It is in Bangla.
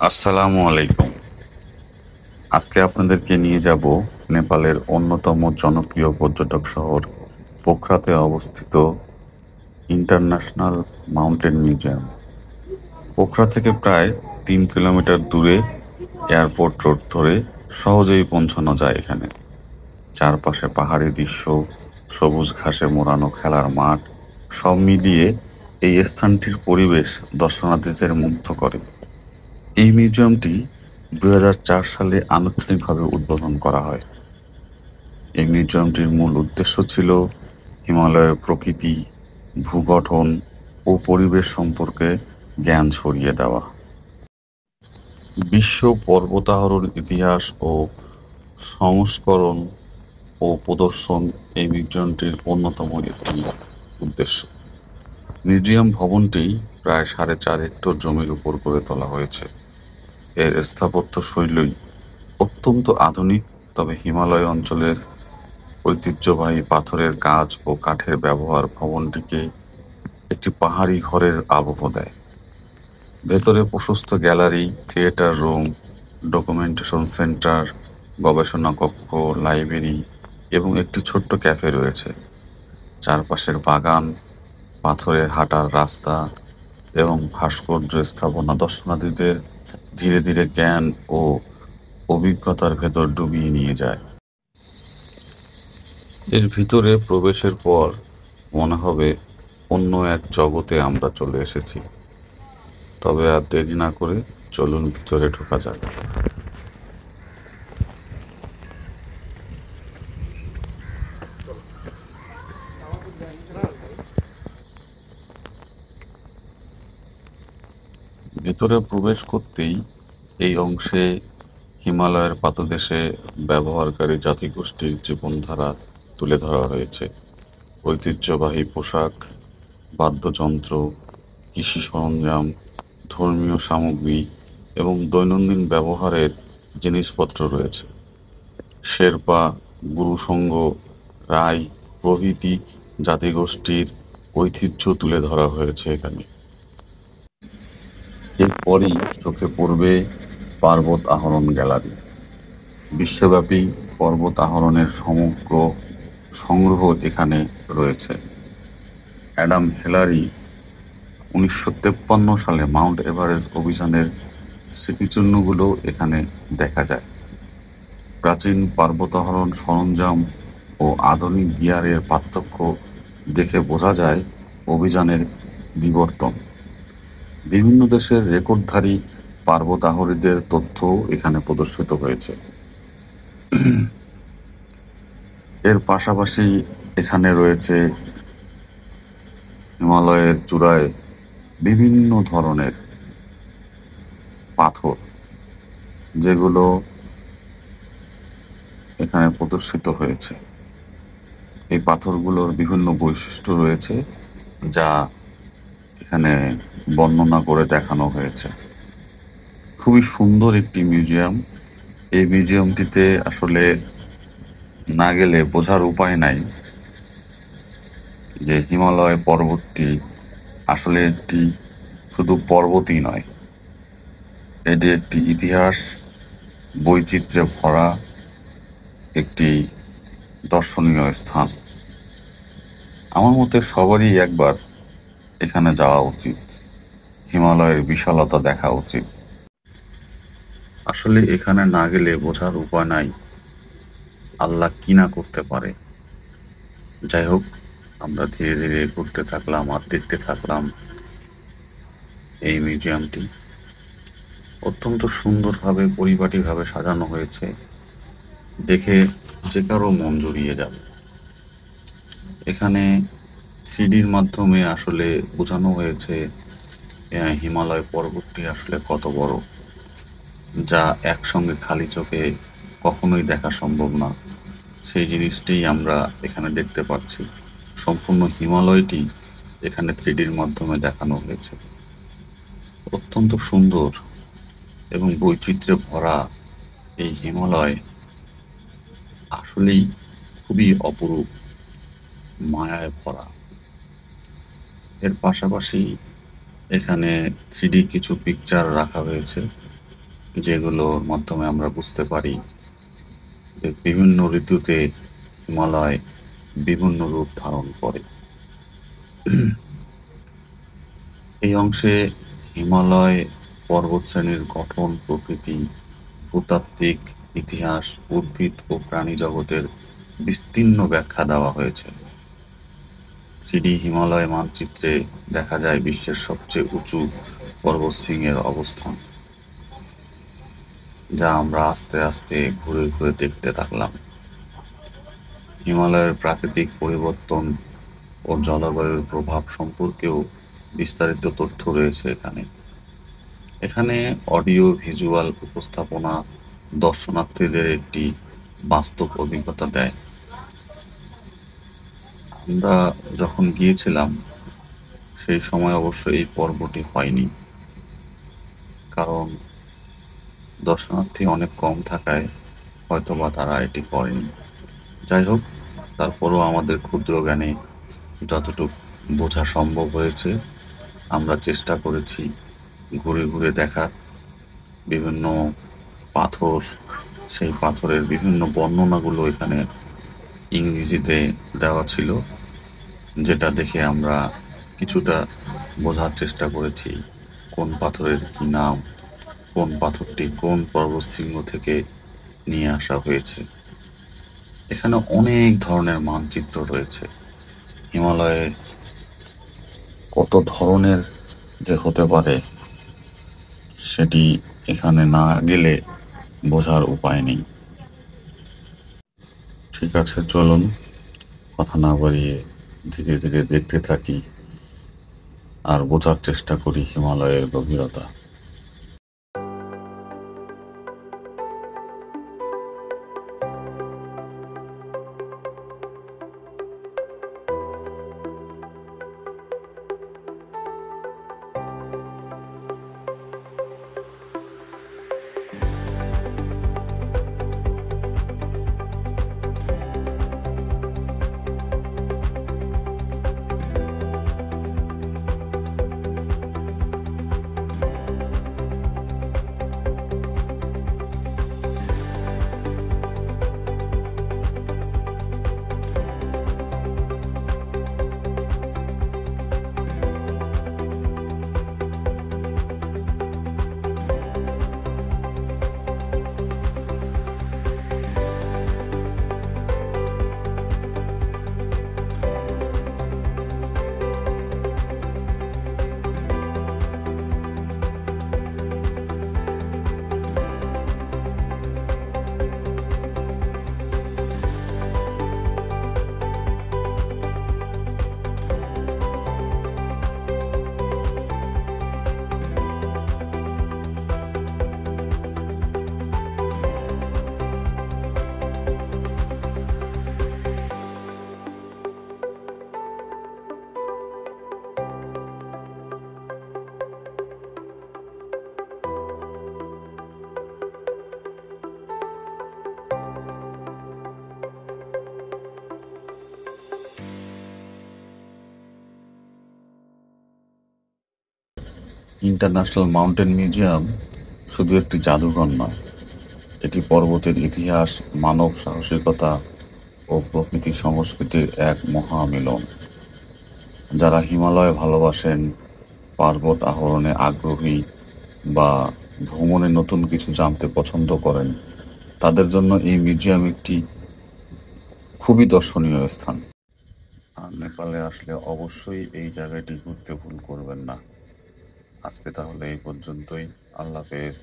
আসসালামু আলাইকুম। আজকে আপনাদেরকে নিয়ে যাব নেপালের অন্যতম জনপ্রিয় পর্যটক শহর পোখরাতে অবস্থিত ইন্টারন্যাশনাল মাউন্টেন মিউজিয়াম। পোখরা থেকে প্রায় 3 কিলোমিটার দূরে এয়ারপোর্ট রোড ধরে সহজেই পৌঁছানো যায় এখানে। চারপাশে পাহাড়ি দৃশ্য, সবুজ ঘাসে মোড়ানো খেলার মাঠ, সব মিলিয়ে এই স্থানটির পরিবেশ দর্শনার্থীদের মুগ্ধ করে। এই মিউজিয়ামটি 2004 সালে আনুষ্ঠানিকভাবে উদ্বোধন করা হয়। এই মিউজিয়ামটির মূল উদ্দেশ্য ছিল হিমালয়ের প্রকৃতি, ভূগঠন ও পরিবেশ সম্পর্কে জ্ঞান ছড়িয়ে দেওয়া। বিশ্ব পর্বতারোহণ ইতিহাস ও সংস্করণ ও প্রদর্শন এই মিউজিয়ামটির অন্যতম একটি উদ্দেশ্য। মিউজিয়াম ভবনটি প্রায় 4.5 হেক্টর জমির উপর গড়ে তোলা হয়েছে। এর স্থাপত্য শৈলী অত্যন্ত আধুনিক, তবে হিমালয় অঞ্চলের ঐতিহ্যবাহী পাথরের কাজ ও কাঠের ব্যবহার ভবনটিকে একটি পাহাড়ি ঘরের আবহ দেয়। ভেতরে প্রশস্ত gallery, theatre room, documentation centre, গবেষণা কক্ষ, লাইব্রেরি এবং একটি ছোট্ট ক্যাফে রয়েছে। চারপাশের বাগান, পাথরের হাঁটার রাস্তা এবং ভাস্কর্য স্থাপনা দর্শনার্থীদের ধীরে ধীরে জ্ঞান ও অভিজ্ঞতার ভেতর ডুবিয়ে নিয়ে যায়। এর ভিতরে প্রবেশের পর মনে হবে অন্য এক জগতে আমরা চলে এসেছি। তবে আর দেরি না করে চলুন ভিতরে ঢোকা যাক। ভেতরে প্রবেশ করতেই এই অংশে হিমালয়ের পাদদেশে ব্যবহারকারী জাতিগোষ্ঠীর জীবনধারা তুলে ধরা হয়েছে। ঐতিহ্যবাহী পোশাক, বাদ্যযন্ত্র, কৃষি সরঞ্জাম, ধর্মীয় সামগ্রী এবং দৈনন্দিন ব্যবহারের জিনিসপত্র রয়েছে। শেরপা, গুরুসঙ্গ, রাই প্রভৃতি জাতিগোষ্ঠীর ঐতিহ্য তুলে ধরা হয়েছে এখানে। এরপরই চোখে পড়বে পার্বত আরোহণ গ্যালারি। বিশ্বব্যাপী পর্বত আরোহণের সমগ্র সংগ্রহ এখানে রয়েছে। অ্যাডাম হেলারি 1953 সালে মাউন্ট এভারেস্ট অভিযানের স্মৃতিচিহ্নগুলো এখানে দেখা যায়। প্রাচীন পর্বতারোহণ সরঞ্জাম ও আধুনিক গিয়ারের পার্থক্য দেখে বোঝা যায় অভিযানের বিবর্তন। বিভিন্ন দেশের রেকর্ডধারী পর্বতারোহীদের তথ্যও এখানে প্রদর্শিত হয়েছে। এর পাশাপাশি এখানে রয়েছে হিমালয়ের চূড়ায় বিভিন্ন ধরনের পাথর, যেগুলো এখানে প্রদর্শিত হয়েছে। এই পাথরগুলোর বিভিন্ন বৈশিষ্ট্য রয়েছে, যা এখানে বর্ণনা করে দেখানো হয়েছে। খুবই সুন্দর একটি মিউজিয়াম। এই মিউজিয়ামটিতে আসলে না গেলে বোঝার উপায় নাই যে হিমালয় পর্বতটি আসলে একটি শুধু পর্বতই নয়, এটি একটি ইতিহাস, বৈচিত্র্যে ভরা একটি দর্শনীয় স্থান। আমার মতে সবারই একবার এখানে যাওয়া উচিত, হিমালয়ের বিশালতা দেখা উচিত। আসলে এখানে না গেলে বোঝার উপায় নাই আল্লাহ কি না করতে পারে। যাই হোক, আমরা ধীরে ধীরে ঘুরতে থাকলাম আর দেখতে থাকলাম এই মিউজিয়ামটি। অত্যন্ত সুন্দরভাবে পরিপাটিভাবে সাজানো হয়েছে, দেখে যে কারো মন জুড়িয়ে যাবে। এখানে থ্রিডির মাধ্যমে আসলে বোঝানো হয়েছে হিমালয় পর্বতটি আসলে কত বড়, যা একসঙ্গে খালি চোখে কখনোই দেখা সম্ভব না। সেই জিনিসটিই আমরা এখানে দেখতে পাচ্ছি। সম্পূর্ণ হিমালয়টি এখানে থ্রিডির মাধ্যমে দেখানো হয়েছে। অত্যন্ত সুন্দর এবং বৈচিত্র্যে ভরা এই হিমালয় আসলেই খুবই অপরূপ, মায়ায় ভরা। এর পাশাপাশি এখানে থ্রিডি কিছু পিকচার রাখা হয়েছে, যেগুলোর মাধ্যমে আমরা বুঝতে পারি যে বিভিন্ন ঋতুতে হিমালয় বিভিন্ন রূপ ধারণ করে। এই অংশে হিমালয় পর্বতশ্রেণীর গঠন, প্রকৃতি, ভূতাত্ত্বিক ইতিহাস, উদ্ভিদ ও প্রাণী জগতের বিস্তীর্ণ ব্যাখ্যা দেওয়া হয়েছে। 3D হিমালয় মানচিত্রে দেখা যায় বিশ্বের সবচেয়ে উঁচু পর্বতশৃঙ্গের অবস্থান, যা আমরা আস্তে আস্তে ঘুরে ঘুরে দেখতে থাকলাম। হিমালয়ের প্রাকৃতিক পরিবর্তন ও জলবায়ুর প্রভাব সম্পর্কেও বিস্তারিত তথ্য রয়েছে এখানে। এখানে অডিও ভিজুয়াল উপস্থাপনা দর্শনার্থীদের একটি বাস্তব অভিজ্ঞতা দেয়। আমরা যখন গিয়েছিলাম সেই সময় অবশ্য এই পর্বটি হয়নি, কারণ দর্শনার্থী অনেক কম থাকায় হয়তোবা তারা এটি করেনি। যাই হোক, তারপরও আমাদের ক্ষুদ্র জ্ঞানে যতটুকু বোঝা সম্ভব হয়েছে আমরা চেষ্টা করেছি ঘুরে ঘুরে দেখার। বিভিন্ন পাথর, সেই পাথরের বিভিন্ন বর্ণনাগুলো এখানে ইংরেজিতে দেওয়া ছিল, যেটা দেখে আমরা কিছুটা বোঝার চেষ্টা করেছি কোন পাথরের কি নাম, কোন পাথরটি কোন পর্বতশৃঙ্গ থেকে নিয়ে আসা হয়েছে। এখানে অনেক ধরনের মানচিত্র রয়েছে। হিমালয়ে কত ধরনের যে হতে পারে সেটি এখানে না গেলে বোঝার উপায় নেই। ঠিক আছে, চলুন কথা না বাড়িয়ে ধীরে ধীরে দেখতে থাকি আর বোঝার চেষ্টা করি হিমালয়ের গভীরতা। ইন্টারন্যাশনাল মাউন্টেন মিউজিয়াম শুধু একটি জাদুঘর নয়, এটি পর্বতের ইতিহাস, মানব সাহসিকতা ও প্রকৃতি সংস্কৃতির এক মহামিলন। যারা হিমালয় ভালোবাসেন, পর্বত আরোহণে আগ্রহী বা ভ্রমণে নতুন কিছু জানতে পছন্দ করেন, তাদের জন্য এই মিউজিয়াম একটি খুবই দর্শনীয় স্থান। আর নেপালে আসলে অবশ্যই এই জায়গাটি ঘুরতে ভুল করবেন না। আজকে তাহলে এই পর্যন্তই। আল্লাহ হাফেজ।